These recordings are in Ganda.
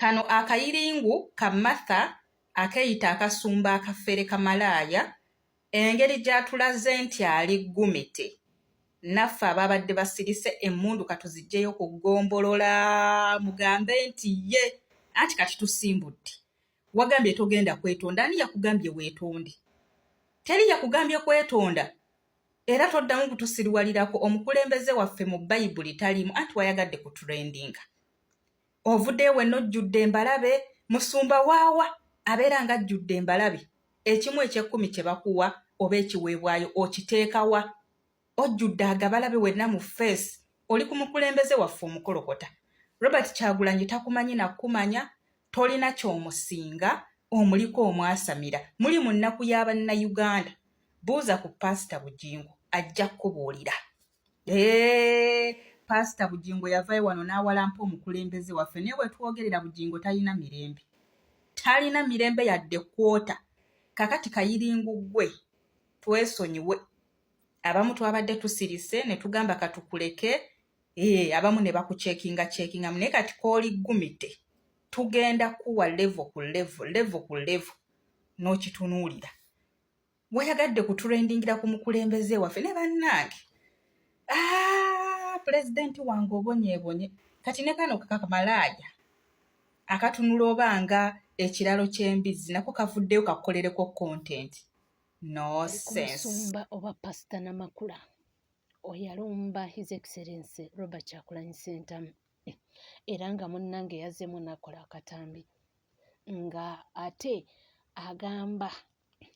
Kano akayiringu kamatha akeyita akasumba akafere kamalaya engeri gyatulaze nti ali gumite naffe ababadde basirise emmundu katuzijjeyo kugombolola mugambe nti ye anti kati tusimbudde wagambye togenda kwetonda ani yakugambye weetonde teri yakugambye kwetonda era toddamu kutusiriwalirako omukulembeze waffe mu bayibuli talimu anti wayagadde ku trendinga ovuddeyo wenna ojjudde embalabe musumba waawa abeera nga ajjudde embalabe ekimu eky'ekkumi kye bakuwa oba ekiweebwayo okiteekawa ojjudde agabalabe wenna mu face oli ku mukulembeze waffe omukolokota Robert Kyagulanyi takumanyi nakumanya tolina ky'omusinga omuliko omwasamira muli mu nnaku y'Abannayuganda buuza ku Pastor Bujingo ajja kukubuulira Pastor Bujingo yavaayo wano n'awalampa omukulembeze waffe naye bwe twogerera Bujingo talina mirembe yadde kwota kakati kayiringu gwe twesonyiwe abamu twabadde tusirise ne tugamba katukuleke abamu ne bakucekinga naye kati kooli gumite tugenda kuwa level ku level n'okitunuulira wayagadde kuturendingira ku mukulembeze waffe ne bannange pulezidenti wange obonyeebonye kati ne kano kakamalaaya akatunula obanga ekiralo ky'embizzi nako kavuddeyo kakolereko content no sense. Musumba oba Pastor Namakula oyalumba His Excellency Robert Kyagulanyi Ssentamu era nga munnange yazzemu nakola akatambi nga ate agamba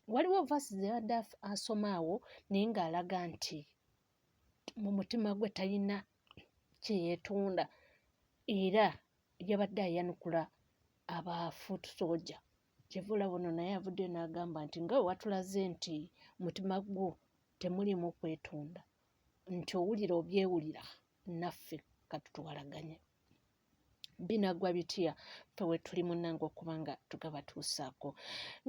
waliwo verses yabadde asomaawo naye ng'alaga nti mu mutima gwe talina kyeyeetunda era yabadde ayanukula abafuutu soja Kivula buno naye avuddeyo n'agamba nti nga watulaze nti mutima gwo temulimu kwetunda nti owulira obyewulira naffe katutuwalaganye binagwa bitya ffe we tuli munnange okuba nga tugabatuusaako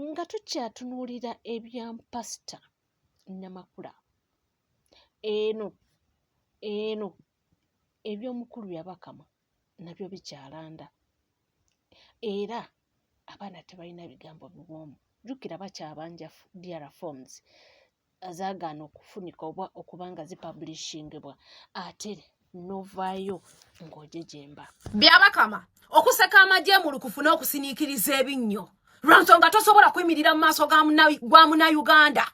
nga tukyatunuulira ebya Pastor Namakula eno eby'omukulu Byabakama nabyo bikyalanda era abaana tebalina bigambo biwoomu jjukira bakyabanja DR forms azaagaana okufunika oba okuba nga zipublishingibwa ate novaayo ng'ojejemba Byabakama okuseka amagye mu lukufu n'okusiniikiriza ebinnyo lwansonga tosobola kuyimirira mu maaso gwa Munnayuganda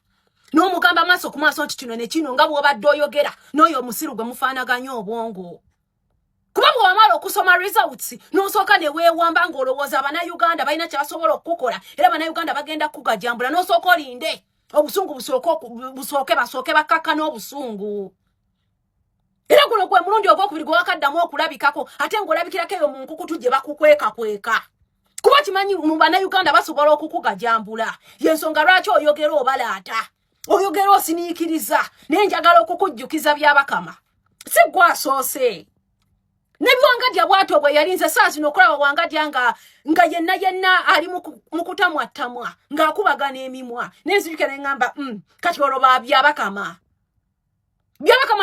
n'omugamba maaso ku maaso nti kino ne kino nga bw'obadde oyogera n'oyo omusiru gwe mufaanaganya obwongo kuba bw'omala okusoma results n'osooka ne weewamba ng'olowooza Abannayuganda balina kye basobola okukola era Abannayuganda bagenda kukugajambula n'osooka olinde obusungu basooke bakakka n'obusungu era guno gwe mulundi ogwokubiri gwe wakaddamu okulabikako ate ng'olabikirako eyo mu nkukutu gye bakukweka kuba kimanyi mu Bannayuganda basobola okukugajambula y'ensonga lwaki oyogera obalaata oyogera osiniikiriza naye njagala okukujjukiza Byabakama si gwe asoose ne Bwangajja bw'atyo bwe yalinze saa zino okulaba Bwangajja nga yenna ali mu kutamwattamwa ng'akubagana emimwa n'enzirike ne ŋŋamba kati olwo ba Byabakama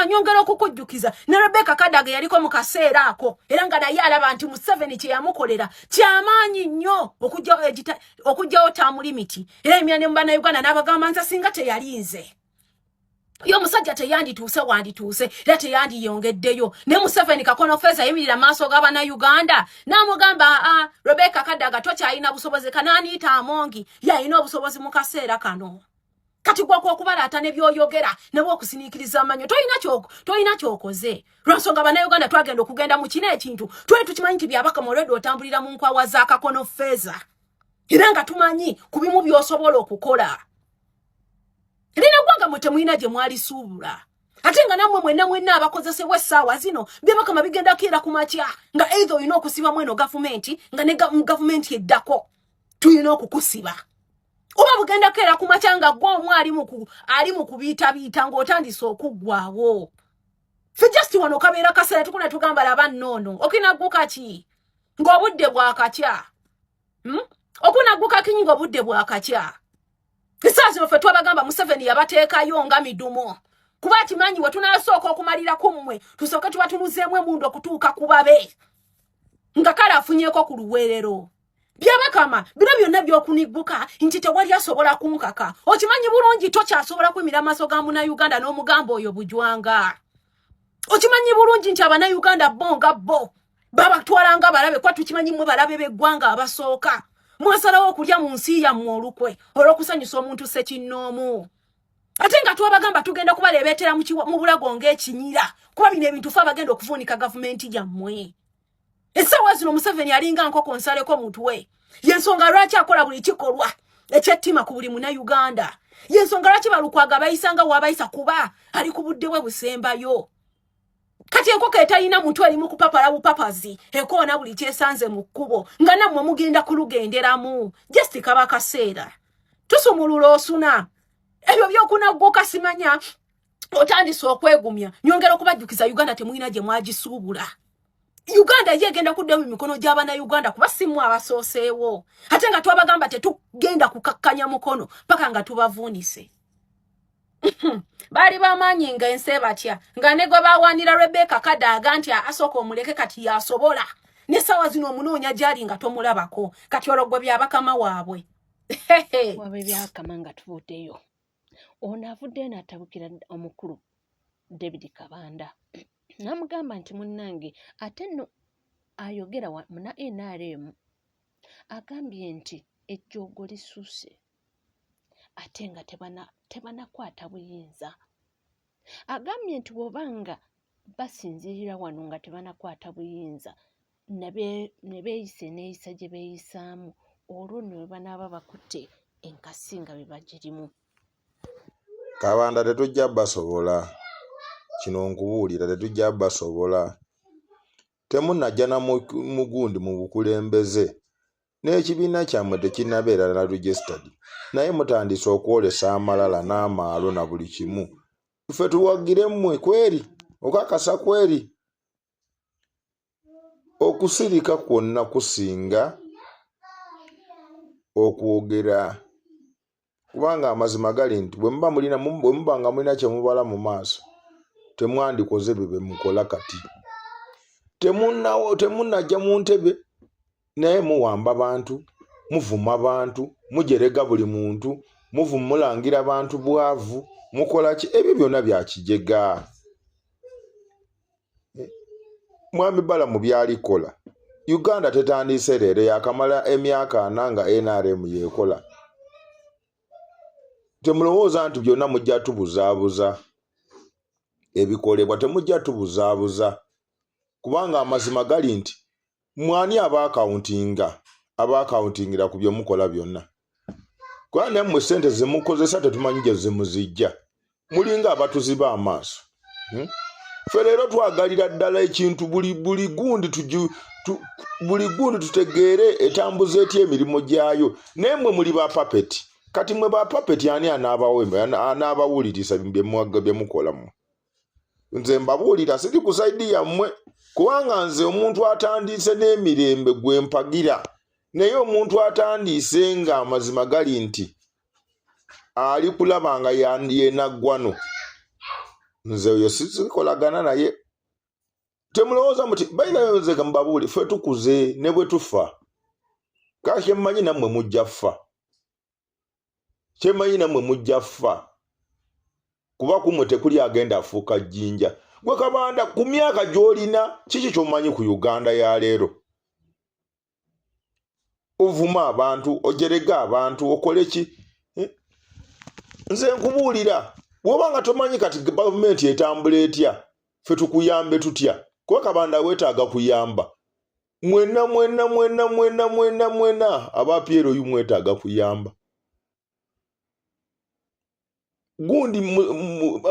nyongera okukujjukiza ne Rebecca Kadaga yaliko mu kaseera ako era nga naye alaba nti Museveni kye yamukolera kyamaanyi nnyo okugyawo term limit era emyane mu Bannayuganda n'abagamba nza singa teyalinze yo omusajja teyandituuse wandituuse era teyandiyongeddeyo ne Museveni Kakono Feza yimirira maaso g'Abannayuganda n'amugamba Rebecca Kadaga tokyalina busobozi kanaaniita Amongi yalina obusobozi mu kaseera kano kati gwa kwokubalaata ne byoyogera ne bw'okusiniikiriza amanyo tolina kyokoze lwansonga Abannayuganda twagenda okugenda mu kino ekintu twali tukimanyi nti Byabakama olwedde otambulira mu nkwawa za Kakono Feza era nga tumanyi ku bimu by'osobola okukola lina gwanga mwe temulina gye mwalisuubula ate nga nammwe mwenna abakozesebwa essaawa zino Byabakama bigenda kukeera ku makya nga either olina okusibamu eno gavumenti nga ne gavumenti eddako tulina okukusiba oba bugenda kukeera ku makya nga gwe omu ali mu kubiitabiita ng'otandise okuggwawo ffe just wano kabeera kaseera tukuna tugamba laba nnoono okinagguka ki ng'obudde bwakakya okunagguka kinyi ng'obudde bwakakya essaawa zino ffe twabagamba Museveni yabateekayo nga midumo kuba kimanyi we tunasooka okumalira ku mmwe tusooke tuba tunuzeemu emundu okutuuka ku babe nga kala afunyeko ku luweerero byabakama bino byonna byokunigguka nti tewali asobola kunkaka okimanyi bulungi tokyasobola kwimira amaaso ga Munnayuganda n'omugamba oyo bujwanga okimanyi bulungi nti Abannayuganda bo nga bo babatwalanga balabe kwa tukimanyi mwe balabe b'eggwanga abasooka mwasalawo okulya mu nsi yammwe olukwe olw'okusanyusa omuntu ssekinnoomu ate nga twabagamba tugenda kubaleebeetera mu bulago ng'ekinyira kuba bino ebintu fe abagenda okuvuunika gavumenti yammwe essaawa zino Museveni alinga nkoko nsaleko mutwe yensonga lwaki akola buli kikolwa ekyettima ku buli Munnayuganda yensonga lwaki balukwaga bayisanga waabayisa kuba ali ku budde bwe busembayo kati enkoko etalina muntu alimu kupapala bupapazi ekoona buli kyesanze mu kkubo nga nammwe mugenda kulugenderamu just kaba kaseera tusumulula osuna ebyo byokunagguka simanya otandise okwegumya nyongera okubajjukiza Uganda temulina gye mwagisuubula Uganda yegenda kuddamu mikono gy'Abannayuganda kuba simu abasooseewo ate nga twabagamba tetugenda kukakkanya mukono paka nga tubavuunise bali bamaanyi nga ense batya nga ne gwe bawaanira Rebecca Kadaga nti asooka omuleke kati yasobola n'essaawa zino omunoonya gyali nga tomulabako kati olwo gwe byabakama waabwe wabe byakama nga tuvuddeyo ono avuddeyo n'atabukira omukulu David Kabanda namugamba nti munnange ate nno ayogera muna NRM agambye nti ejjoogo lisuuse ate nga tebanakwata buyinza agambye nti bw'obanga basinzirira wano nga tebanakwata buyinza ne beeyisa eneeyisa gye beeyisaamu olwo nno bwe banaaba bakutte enkasi nga bebagirimu Kabanda tetujja basobola kino nkubuulira tetujja basobola temunnajja na mugundi mu bukulembeze n'ekibiina kyammwe tekinnabeera na registered naye mutandise okwolesa amalala n'amaalo na buli kimu ffe tuwagire mmwe kweri okakasa kweri okusirika kwonna kusinga okwogera kubanga amazima gali nti bwe muba nga mulina kye mubala mu maaso temwandikoze bye mukola kati temunnajja mu ntebe naye muwamba bantu muvuma bantu mujerega buli muntu mulangira bantu bwavu mukola ki ebyo byonna byakijega mwami bala mu byalikola Uganda tetandise leero yakamala emyaka 4 nga NRM yekola temulowooza nti byonna mujja tubuzaabuza ebikolebwa temujja tubuzaabuza kubanga amazima gali nti mwani abaakawuntingira ku bye mukola byonna kuba nammwe ssente ze mukozesa tetumanyi gye zimuzijja mulinga abatuziba amaaso ffe leero twagalira ddala ekintu buli gundi tutegeere etambuza etya emirimu gyayo naye mmwe muli ba papeti kati mwe ba papeti ani anaabawuliriza bye mukola mmwe nze mbabuulira siri ku saidi yammwe kubanga nze omuntu atandise n'emirembe gwe mpagira naye omuntu atandise nga amazima gali nti ali kulaba nga yenaggwano nze oyo sikolagana naye temulowooza muti bayinayoze gambabuuli ffe tukuze ne bwe tufa kake mmanyi nammwe mujja ffa kyemmanyi nammwe mujja ffa kuba kumwe tekuli agenda afuuka jjinja gwe Kabanda ku myaka gy'olina kiki ky'omanyi ku Uganda ya leero ovuma abantu ojerega abantu okole ki nze nkubuulira bw'oba nga tomanyi kati gavumenti etambula etya ffe tukuyambe tutya kuba Kabanda weetaaga kuyamba mwena aba Piero yu mwetaaga kuyamba gundi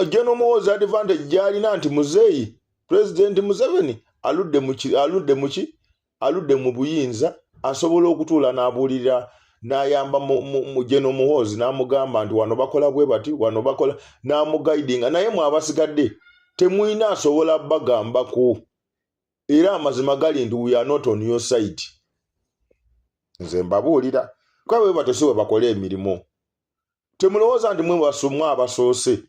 General Muhoozi advantage gyalina nti muzeeyi President Museveni aludde mu buyinza asobola okutuula n'abuulira n'ayamba mu General Muhoozi n'amugamba nti wano bakola bwe bati wano bakola n'amugaidinga naye mwabasigadde temwina asobola bagambako era amazima gali nti we are not on your side nze mbabuulira kwa bwe bato si bwe bakola emirimu temulowooza nti mwe basumwa abasoose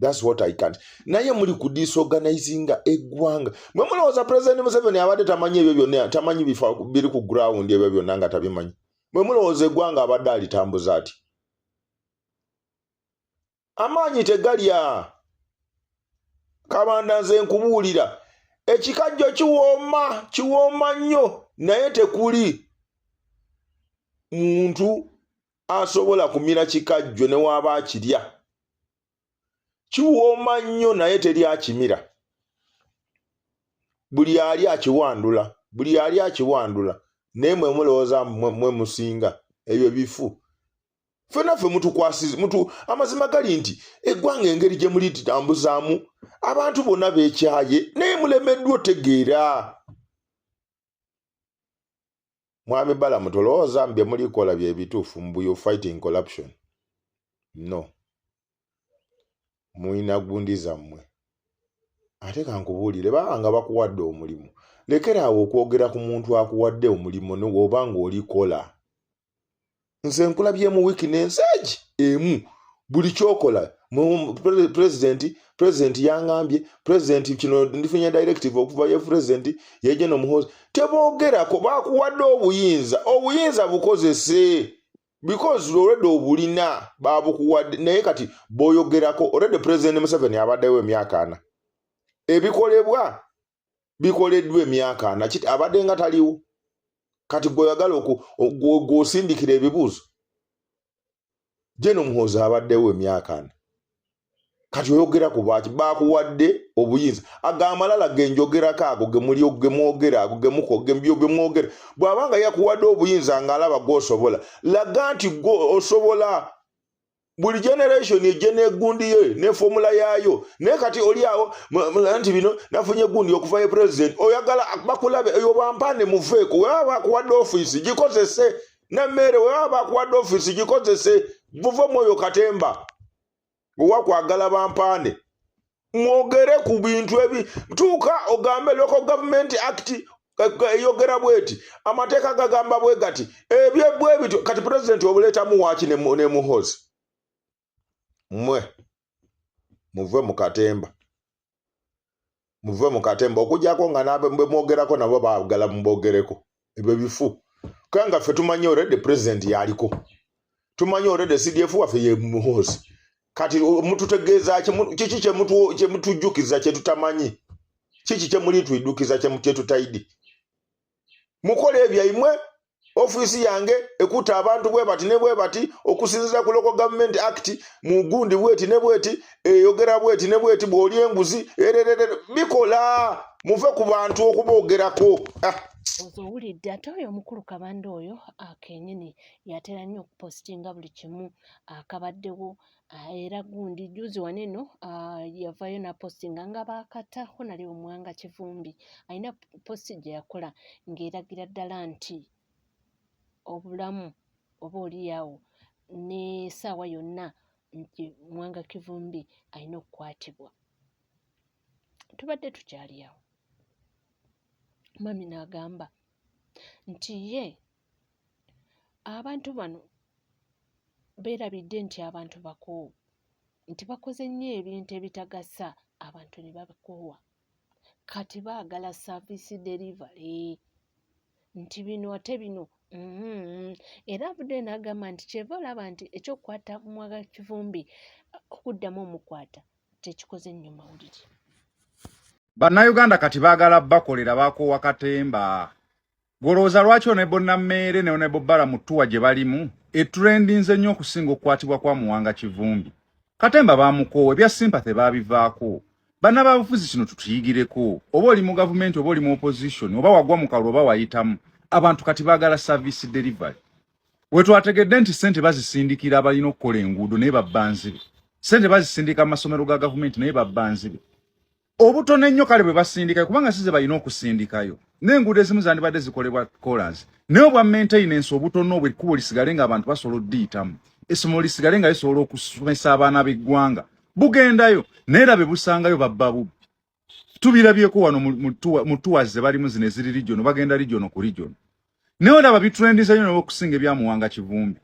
That's what I can't. Naye muli ku disorganizinga eggwanga. Mwe mulowooza President Museveni abadde tamanyi ebyo byonna, tamanyi bifa biri ku ground ebyo byonna nga tabimanyi. Mwe mulowooza eggwanga abadde alitambuza ati. Amaanyi tegalya. Kabanda nze nkubuulira. Ekikajjo kiwooma nnyo naye tekuli muntu asobola kumira kikajjo ne waaba akirya. Kiwooma nnyo naye teri akimira. Buli ali akiwandula. Naye mwe mulowooza mwe musinga ebyo bifu. Fenaffe mutukwasiza amazima gali nti eggwanga engeri gye muli tambuzaamu abantu bonna beekyaye naye mulemeddwa otegeera. Mwami Bala mutolowooza mbye mulikola bye bituufu mbu you fighting corruption. No. Muina gundi zammwe. Ate kankubuulire banga bakuwadde omulimu. Lekeraawo okwogera ku muntu akuwadde omulimu n'oba ng'olikola. Nze nkulabye mu weakness emu buli kyokola president yangambye president kino ndifunye directive okuva ye president yeje no muhozi teboogerako bakuwadde obuyinza bukozese because already obulina babukuwadde naye kati boyogerako already president Museveni abaddewo emyaka 4 ebikolebwa bikoleddwa emyaka 4 kiti abadde nga taliwo kati goyagala ogosindikira ebibuuzo jeno muhozi abaddewo emyaka 4 kati oyogera ku baki bakuwadde obuyinza agamalala genjogerako ago gemuli gemwogera ago gemwogera bwabanga yakuwadde obuyinza ng'alaba gwosobola laga nti go osobola buli generation ejene egundi ye ne formula yayo ne kati oli awo nti bino nafunye gundi okuva ye president oyagala bakulabe eyo bampane muveeko waba kuwadde office gikozese na mere waba kuwadde office gikozese buvo moyo katemba wakwagala bampane mwogere ku bintu ebi tuuka ogambe local government act yogera bweti amateeka gagamba bwe gati ebye bwebito kati president obuleta muwachi ne muhozi muve mu katemba okujjako nga nabe mwogerako nabo baagala mbogereko ebyo bifu kanga ffe tumanyi already president yaliko tumanyi already CDF waffe ye muhozi kati mututegeeza kiki kye mutujjukiza kye tutamanyi kiki kye muli tuidukiza kye tutayidi mukole ebyaimwe ofisi yange ekuta abantu bwe bati ne bwe bati okusinziza ku local government act mugundi bweti ne bweti eyogera bweti ne bweti bwoli enguzi bikola muve ku bantu okuboogerako ozowulidde ate oyo omukulu Kabanda oyo akenyini yatera nnyo okupostinga buli kimu akabaddewo era gundi juzi waneno yavayo na postinga nga bakataho nali omwanga Kivumbi alina posti gye yakola ng'eragira ddala nti obulamu oba oliyawo ne saawa yonna nti mwanga Kivumbi alina okukwatibwa. Tubadde tukyali awo mami n'agamba nti ye abantu bano beerabidde nti abantu bakoowu nti bakoze nnyo ebintu ebitagasa abantu ne babakoowa kati baagala service delivery nti bino ate bino era avudde n'agamba nti kyeva olaba nti ekyokukwata mwanga Kivumbi okuddamu omukwata tekikoze nnyo mawulire. Bannayuganda kati baagala bakolera bakoowa katemba. Golowooza lwaki ne Bonamere ne Bobbala Mutuwa gye balimu etrendinze nnyo okusinga okukwatibwa kwa Muwanga Kivumbi. Katemba bamukoowa ebya sympathy babivaako. Bannababufuzi kino tutuyigireko oba oli mu gavumenti oba oli mu opposition oba wagwa mu kalulu oba wayitamu abantu kati baagala service delivery. Wetwategedde nti ssente bazisindikira abalina okukola enguudo naye babbanzibe. Ssente bazisindika amasomero ga gavumenti naye babbanzibe. Obutone nnyo kale bwe basindikayo kubanga size balina okusindikayo n'enguudo ezimu zandibadde zikolebwa kolas naye obwa maintenance obutono obwe kubo lisigale nga abantu basobola oddiyitamu essomo lisigale nga lisobola okusomesa abaana b'eggwanga bugendayo naye era be busangayo babba bubbi tubirabyeko wano mu tours ze balimu zino eziri region bagenda region ku region naye olaba bitrendinze nnyo n'okusinga ebya Muwanga Kivumbi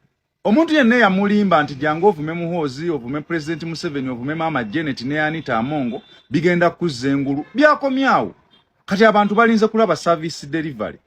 Omuntu yenna yamulimba nti jangu ovume Muhoozi, ovume President Museveni, ovume Mama Janet ne Anita Amongo bigenda kuzza engulu byakomyawo. Kati abantu balinze kulaba service delivery.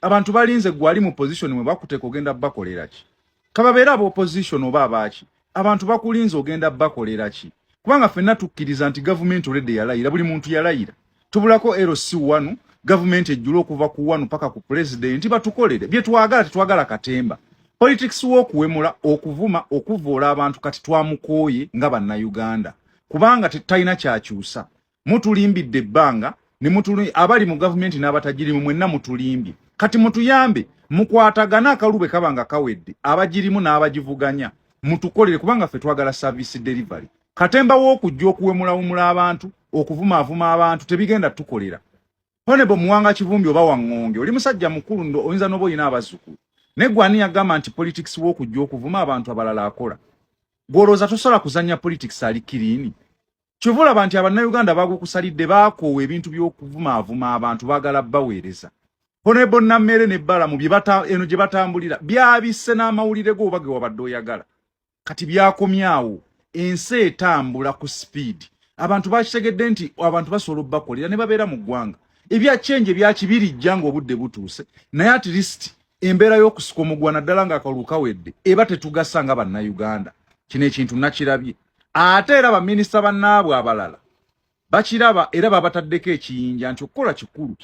Abantu balinze gwali mu position mwe bakuteka ogenda bakolera ki. Kababeera abo opposition oba abaaki. Abantu bakulinze ogenda bakolera ki. Kubanga ffenna tukkiriza nti government already yalayira, buli muntu yalayira. Tubulako LC1 government ejjula okuva ku 1 paka ku president batukolere. Bye twagala tetwagala katemba. Politics w'okuwemula, okuvuma, okuvoola abantu kati twamukooye nga bannayuganda. Kubanga tetayina kyakyusa. Mutulimbidde ebbanga, ne abali mu government n'abatagirimu mwenna mutulimbye. Kati mutuyambe, mukwatagana akalube kabanga kawedde, abagirimu n'abagivuganya. Mutukolere kubanga ffe twagala service delivery. Katemba w'okujja okuwemulawumula abantu, okuvumaavuma abantu, tebigenda tukolera. Honorable Muwanga Kivumbi oba Wangonge, oli musajja mukulu ndo oyinza n'oba oyina abazzukulu. Negwani yagamba nti politics w'okujja okuvuma abantu abalala akola. Gwolooza tosobola kuzanya politics ali kirini. Kyovula bantu abannayuganda bagukusalidde baakoowa ebintu by'okuvumaavuma abantu baagala baweereza. Honorable Nammere ne Balamu eno gye batambulira byabisse n'amawulire go oba ge wabadde oyagala. Kati byakomyawo, ensi etambula ku speed. Abantu bakitegedde nti abantu basobola obbakolera ne babeera mu ggwanga. Ebya change byakibirijja ng'obudde butuuse, naye at least embeera y'okusika omugwa naddala ng'akalulu kawedde eba tetugasa nga bannayuganda. Kino ekintu nakirabye. Ate era baminisita bannaabwe abalala bakiraba era babataddeko ekiyinja nti okukola kikulu.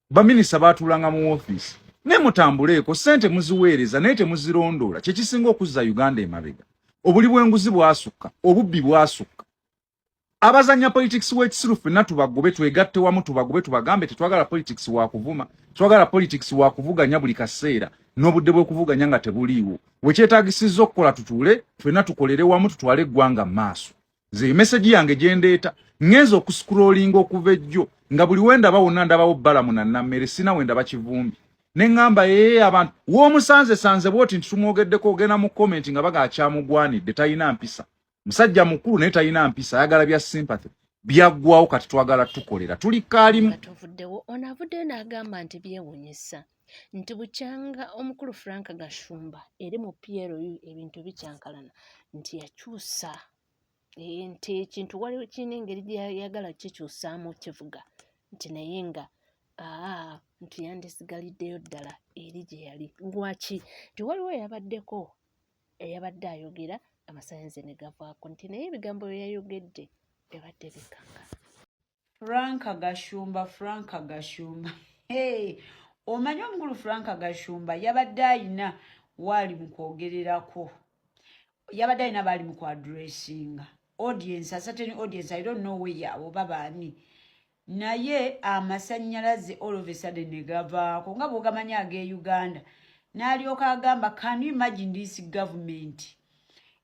Baminisita baatulanga mu ofiisi ne mutambuleeko ssente muziweereza naye temuzirondoola kye kisinga okuzza Uganda emabega. Obuli bw'enguzi bwasukka, obubbi bwasukka. Abazanya politics w'ekisiru ffenna tubagobe twegatte wamu tubagobe tubagambe tetwagala politics wa kuvuma, twagala politics wa kuvuganya buli kaseera n'obudde bw'okuvuganya nga tebuliiwo. Wekyetaagisizza okukola tutuule ffenna tukolere wamu tutwale eggwanga maaso. Nze message yange gye ndeeta ngenza okuscrollinga okuva ejjo nga buli wendaba wonna ndabawo Balamu na Nammere sina wendaba Kivumbi. Ne ŋŋamba abantu w'omusanze bw'oti nti tumwogeddeko ogenda mu comment nga bagakyamugwanidde tayina mpisa. Musajja mukulu naye tayina mpisa ayagala bya sympathy byaggwawo kati twagala tukolera tuli kaalimu. Katuvuddewo onavuddeyo n'agamba nti byewuunyisa nti bukyanga omukulu Frank Gashumba eri mu PLU ebintu bikyankalana nti yakyusa nti ekintu waliwo kirina engeri gyeyagala kikyusaamu kivuga nti naye nga nti yandisigaliddeyo ddala eri gye yali. Lwaki? Nti waliwo eyabadde ayogera amasayansi ne gavaako nti naye ebigambo bye yayogedde byabadde bikankana. Frank Gashumba. Omanyi omukulu Frank Gashumba yabadde ayina waali mu kwogererako. Yabadde ayina baali mu kwadressinga. Audience, a certain audience, I don't know where abo babaani. Naye amasannyalaze all of a sudden ne gavaako nga bw'ogamanya ag'e Uganda. N'alyoka agamba, can you imagine this government?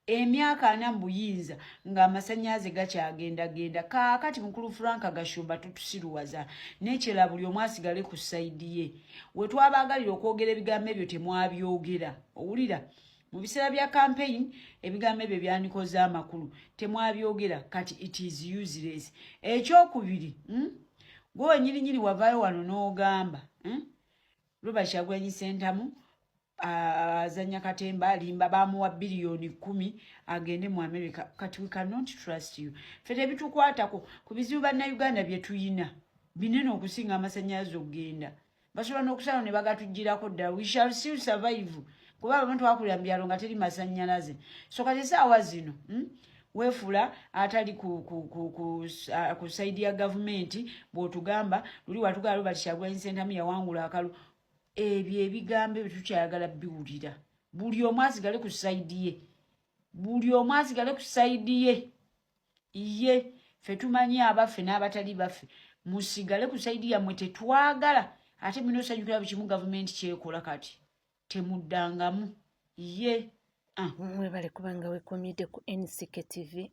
Emyaka 4 mbuyinza ng'amasannyalaze gakyagenda. Kaakati mukulu Frank Gashumba tutusiruwaza. Nekyera buli omu asigale ku sayidi ye. We twabagalira okwogera ebigambo ebyo temwabyogera. Owulira? Mu biseera bya campaign ebigambo ebyo byanikoze amakulu. Temwabyogera kati it is useless. Ekyokubiri, gwe nyirinyiri wavaayo wano n'ogamba. Robert Kyagulanyi Ssentamu azanya katemba alimba bamuwa biliyoni 10 agende mu America. Kati we cannot trust you. Fete bitukwatako ku bizibu bannayuganda bye tuyina binene okusinga amasannyalaze okugenda. Basobola n'okusalawo ne bagatugirako ddala. We shall still survive. Kuba abantu bakulira mu byalo nga teri masannyalaze. So kati essaawa zino weefula atali ku sayidi ya gavumenti bw'otugamba luli watugala Robert Kyagulanyi Ssentamu yawangula akalu. Ebyo ebigambo ebyo tukyayagala biwulira. Buli omu asigale ku sayidi ye. Ye ffe tumanyi abaffe n'abatali baffe musigale ku sayidi yammwe tetwagala. Ate mulina osanyukira buli kimu gavumenti kyekola kati temuddangamu ye. Mwebale kubanga weekomyedde ku NCK TV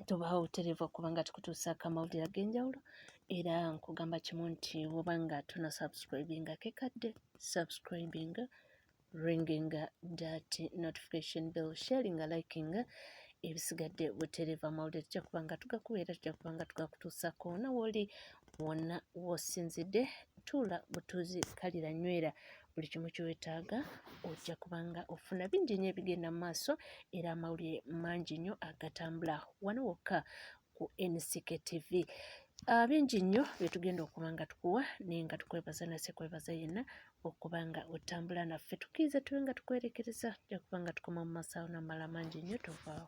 tubawo butereevu kubanga tukutuusaako amawulire ag'enjawulo era nkugamba kimu nti wobanga tuna subscribinga kekadde subscribinga ringinga that notification bell sharinga likinga ebisigadde butereevu amawulire tujja kubanga tugakubeera tujja kubanga tugakutuusaako wona woli wonna wosinzidde tuula butuuzi kalira nywera buli kimu kyewetaaga ojja kubanga ofuna bingi nnyo ebigenda mu maaso era amawulire mangi nnyo agatambula wano wokka ku NCK TV. Bingi nnyo byetugenda okuba nga tukuwa naye nga tukwebaza nase kwebaza yenna okuba nga otambula naffe tukkiriza tube nga tukwerekereza ojja kuba nga tukoma mu masaawo n'amala mangi nnyo tovaawo.